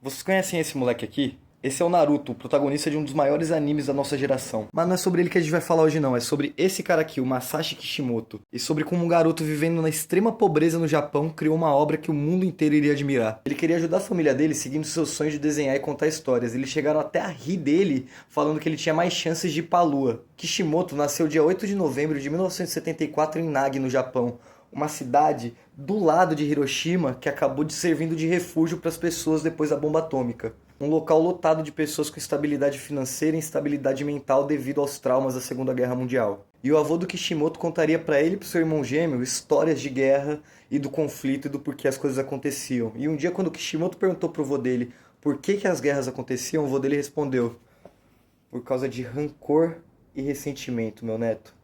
Vocês conhecem esse moleque aqui? Esse é o Naruto, o protagonista de um dos maiores animes da nossa geração. Mas não é sobre ele que a gente vai falar hoje não, é sobre esse cara aqui, o Masashi Kishimoto. E sobre como um garoto vivendo na extrema pobreza no Japão criou uma obra que o mundo inteiro iria admirar. Ele queria ajudar a família dele seguindo seus sonhos de desenhar e contar histórias. Eles chegaram até a rir dele, falando que ele tinha mais chances de ir pra lua. Kishimoto nasceu dia 8 de novembro de 1974 em Nagi, no Japão. Uma cidade do lado de Hiroshima que acabou de servindo de refúgio para as pessoas depois da bomba atômica. Um local lotado de pessoas com instabilidade financeira e instabilidade mental devido aos traumas da Segunda Guerra Mundial. E o avô do Kishimoto contaria para ele e para seu irmão gêmeo histórias de guerra e do conflito e do porquê as coisas aconteciam. E um dia, quando o Kishimoto perguntou pro avô dele por que as guerras aconteciam, o avô dele respondeu: por causa de rancor e ressentimento, meu neto.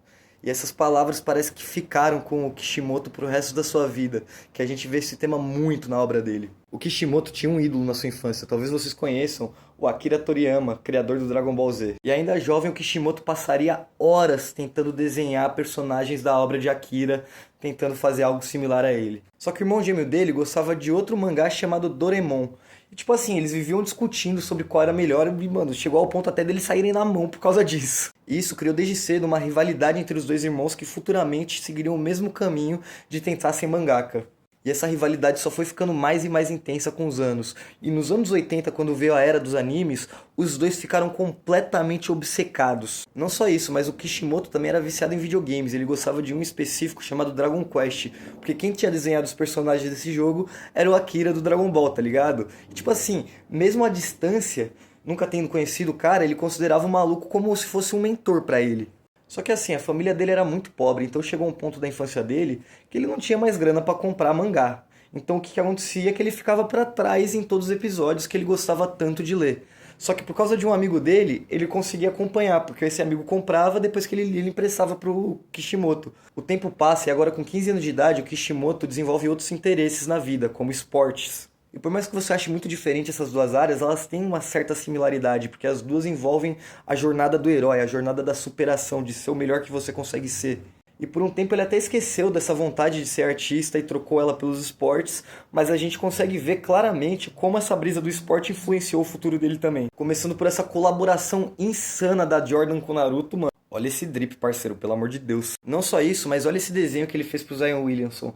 E essas palavras parece que ficaram com o Kishimoto pro resto da sua vida, que a gente vê esse tema muito na obra dele. O Kishimoto tinha um ídolo na sua infância, talvez vocês conheçam, o Akira Toriyama, criador do Dragon Ball Z. E ainda jovem, o Kishimoto passaria horas tentando desenhar personagens da obra de Akira, tentando fazer algo similar a ele. Só que o irmão gêmeo dele gostava de outro mangá chamado Doraemon. E tipo assim, eles viviam discutindo sobre qual era melhor e, mano, chegou ao ponto até deles saírem na mão por causa disso. E isso criou desde cedo uma rivalidade entre os dois irmãos que futuramente seguiriam o mesmo caminho de tentar ser mangaka. E essa rivalidade só foi ficando mais e mais intensa com os anos. E nos anos 80, quando veio a era dos animes, os dois ficaram completamente obcecados. Não só isso, mas o Kishimoto também era viciado em videogames. Ele gostava de um específico chamado Dragon Quest. Porque quem tinha desenhado os personagens desse jogo era o Akira do Dragon Ball, tá ligado? E tipo assim, mesmo à distância, nunca tendo conhecido o cara, ele considerava o maluco como se fosse um mentor pra ele. Só que assim, a família dele era muito pobre, então chegou um ponto da infância dele que ele não tinha mais grana pra comprar mangá. Então o que acontecia é que ele ficava pra trás em todos os episódios que ele gostava tanto de ler. Só que por causa de um amigo dele, ele conseguia acompanhar, porque esse amigo comprava, depois que ele lia, ele emprestava pro Kishimoto. O tempo passa e agora com 15 anos de idade, o Kishimoto desenvolve outros interesses na vida, como esportes. E por mais que você ache muito diferente essas duas áreas, elas têm uma certa similaridade, porque as duas envolvem a jornada do herói, a jornada da superação, de ser o melhor que você consegue ser. E por um tempo ele até esqueceu dessa vontade de ser artista e trocou ela pelos esportes, mas a gente consegue ver claramente como essa brisa do esporte influenciou o futuro dele também. Começando por essa colaboração insana da Jordan com o Naruto, mano. Olha esse drip, parceiro, pelo amor de Deus. Não só isso, mas olha esse desenho que ele fez pro Zion Williamson.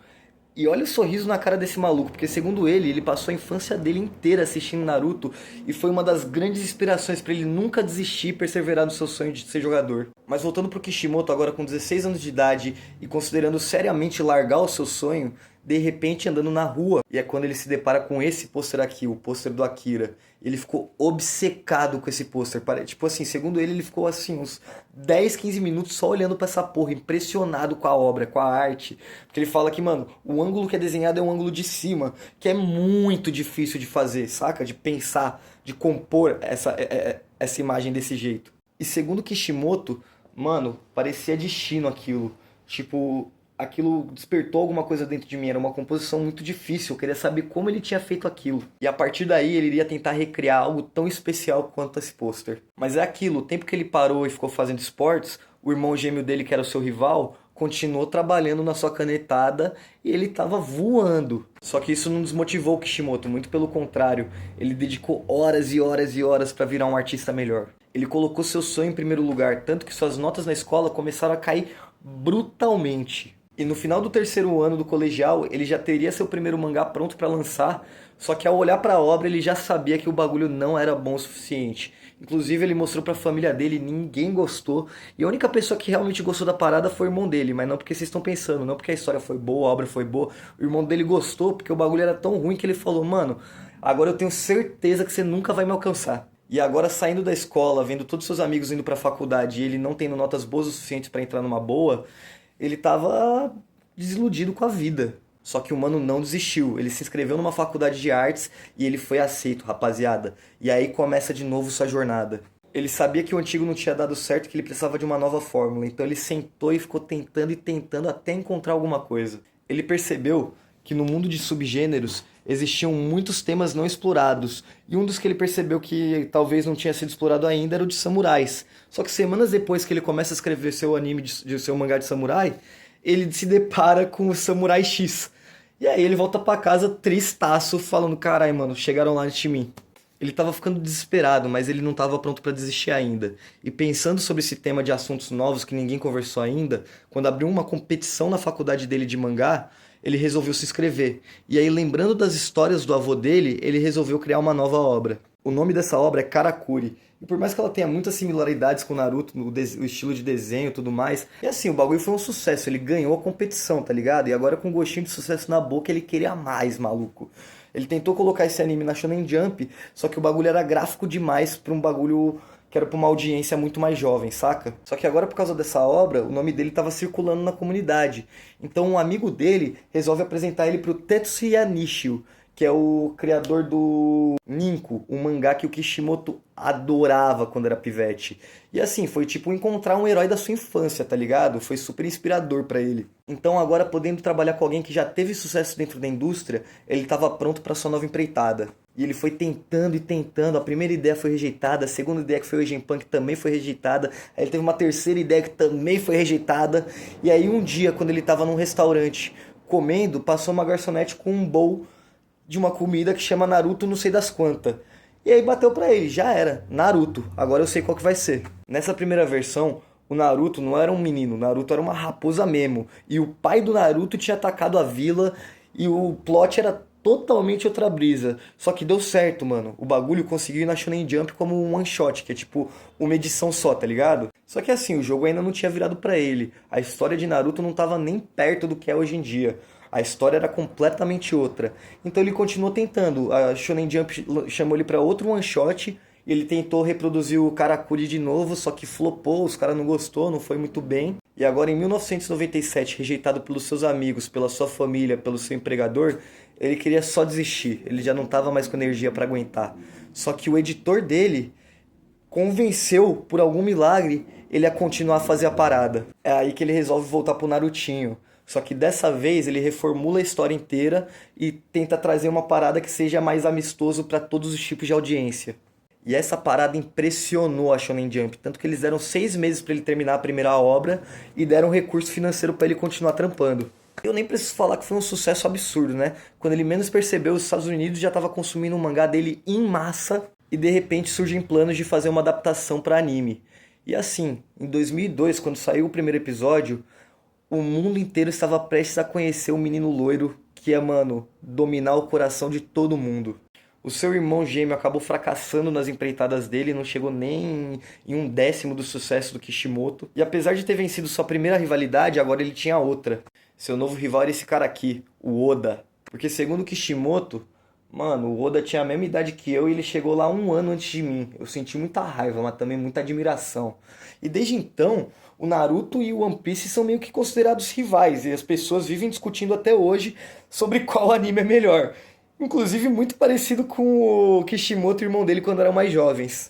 E olha o sorriso na cara desse maluco, porque segundo ele passou a infância dele inteira assistindo Naruto e foi uma das grandes inspirações para ele nunca desistir e perseverar no seu sonho de ser jogador. Mas voltando pro Kishimoto, agora com 16 anos de idade e considerando seriamente largar o seu sonho, de repente andando na rua, e é quando ele se depara com esse pôster aqui, o pôster do Akira. Ele ficou obcecado com esse pôster. Tipo assim, segundo ele ficou assim uns 10, 15 minutos só olhando pra essa porra, impressionado com a obra, com a arte. Porque ele fala que, mano, o ângulo que é desenhado é um ângulo de cima, que é muito difícil de fazer, saca? De pensar, de compor essa imagem desse jeito. E segundo Kishimoto, mano, parecia destino aquilo. Tipo, aquilo despertou alguma coisa dentro de mim, era uma composição muito difícil, eu queria saber como ele tinha feito aquilo. E a partir daí ele iria tentar recriar algo tão especial quanto esse pôster. Mas é aquilo, o tempo que ele parou e ficou fazendo esportes, o irmão gêmeo dele, que era o seu rival, continuou trabalhando na sua canetada e ele estava voando. Só que isso não desmotivou o Kishimoto, muito pelo contrário, ele dedicou horas e horas e horas para virar um artista melhor. Ele colocou seu sonho em primeiro lugar, tanto que suas notas na escola começaram a cair brutalmente. E no final do terceiro ano do colegial, ele já teria seu primeiro mangá pronto para lançar, só que ao olhar para a obra ele já sabia que o bagulho não era bom o suficiente. Inclusive ele mostrou para a família dele, ninguém gostou, e a única pessoa que realmente gostou da parada foi o irmão dele, mas não porque vocês estão pensando, não porque a história foi boa, a obra foi boa, o irmão dele gostou porque o bagulho era tão ruim que ele falou: mano, agora eu tenho certeza que você nunca vai me alcançar. E agora saindo da escola, vendo todos os seus amigos indo para a faculdade e ele não tendo notas boas o suficiente para entrar numa boa, ele tava desiludido com a vida. Só que o mano não desistiu. Ele se inscreveu numa faculdade de artes e ele foi aceito, rapaziada. E aí começa de novo sua jornada. Ele sabia que o antigo não tinha dado certo, que ele precisava de uma nova fórmula. Então ele sentou e ficou tentando e tentando até encontrar alguma coisa. Ele percebeu que no mundo de subgêneros existiam muitos temas não explorados. E um dos que ele percebeu que talvez não tinha sido explorado ainda era o de samurais. Só que semanas depois que ele começa a escrever seu anime, seu mangá de samurai, ele se depara com o Samurai X. E aí ele volta pra casa tristaço, falando: carai, mano, chegaram lá antes de mim. Ele estava ficando desesperado, mas ele não estava pronto para desistir ainda. E pensando sobre esse tema de assuntos novos que ninguém conversou ainda, quando abriu uma competição na faculdade dele de mangá, ele resolveu se inscrever. E aí, lembrando das histórias do avô dele, ele resolveu criar uma nova obra. O nome dessa obra é Karakuri. E por mais que ela tenha muitas similaridades com Naruto, o estilo de desenho e tudo mais, e assim, o bagulho foi um sucesso, ele ganhou a competição, tá ligado? E agora com um gostinho de sucesso na boca, ele queria mais, maluco. Ele tentou colocar esse anime na Shonen Jump, só que o bagulho era gráfico demais pra um bagulho que era pra uma audiência muito mais jovem, saca? Só que agora, por causa dessa obra, o nome dele tava circulando na comunidade. Então um amigo dele resolve apresentar ele pro Tetsuya Nishio, que é o criador do Ninko, um mangá que o Kishimoto adorava quando era pivete. E assim, foi tipo encontrar um herói da sua infância, tá ligado? Foi super inspirador pra ele. Então agora, podendo trabalhar com alguém que já teve sucesso dentro da indústria, ele estava pronto pra sua nova empreitada. E ele foi tentando e tentando, a primeira ideia foi rejeitada, a segunda ideia que foi o Genpunk também foi rejeitada, aí ele teve uma terceira ideia que também foi rejeitada, e aí um dia, quando ele estava num restaurante comendo, passou uma garçonete com um bowl de uma comida que chama Naruto não sei das quantas. E aí bateu pra ele, já era, Naruto, agora eu sei qual que vai ser. Nessa primeira versão, o Naruto não era um menino, o Naruto era uma raposa mesmo. E o pai do Naruto tinha atacado a vila e o plot era totalmente outra brisa. Só que deu certo, mano. O bagulho conseguiu ir na Shonen Jump como um one shot, que é tipo uma edição só, tá ligado? Só que assim, o jogo ainda não tinha virado pra ele. A história de Naruto não tava nem perto do que é hoje em dia. A história era completamente outra. Então ele continuou tentando. A Shonen Jump chamou ele pra outro one shot. Ele tentou reproduzir o Karakuri de novo, só que flopou, os caras não gostou, não foi muito bem. E agora em 1997, rejeitado pelos seus amigos, pela sua família, pelo seu empregador, ele queria só desistir. Ele já não estava mais com energia para aguentar. Só que o editor dele convenceu, por algum milagre, ele a continuar a fazer a parada. É aí que ele resolve voltar pro Narutinho. Só que dessa vez ele reformula a história inteira e tenta trazer uma parada que seja mais amistoso para todos os tipos de audiência. E essa parada impressionou a Shonen Jump, tanto que eles deram 6 meses para ele terminar a primeira obra e deram um recurso financeiro para ele continuar trampando. Eu nem preciso falar que foi um sucesso absurdo, né? Quando ele menos percebeu, os Estados Unidos já estava consumindo um mangá dele em massa e de repente surgem planos de fazer uma adaptação para anime. E assim, em 2002, quando saiu o primeiro episódio, o mundo inteiro estava prestes a conhecer o menino loiro que ia, mano, dominar o coração de todo mundo. O seu irmão gêmeo acabou fracassando nas empreitadas dele, não chegou nem em 1/10 do sucesso do Kishimoto. E apesar de ter vencido sua primeira rivalidade, agora ele tinha outra. Seu novo rival era esse cara aqui, o Oda. Porque segundo o Kishimoto, mano, o Oda tinha a mesma idade que eu e ele chegou lá 1 ano antes de mim. Eu senti muita raiva, mas também muita admiração. E desde então, o Naruto e o One Piece são meio que considerados rivais. E as pessoas vivem discutindo até hoje sobre qual anime é melhor. Inclusive muito parecido com o Kishimoto e o irmão dele quando eram mais jovens.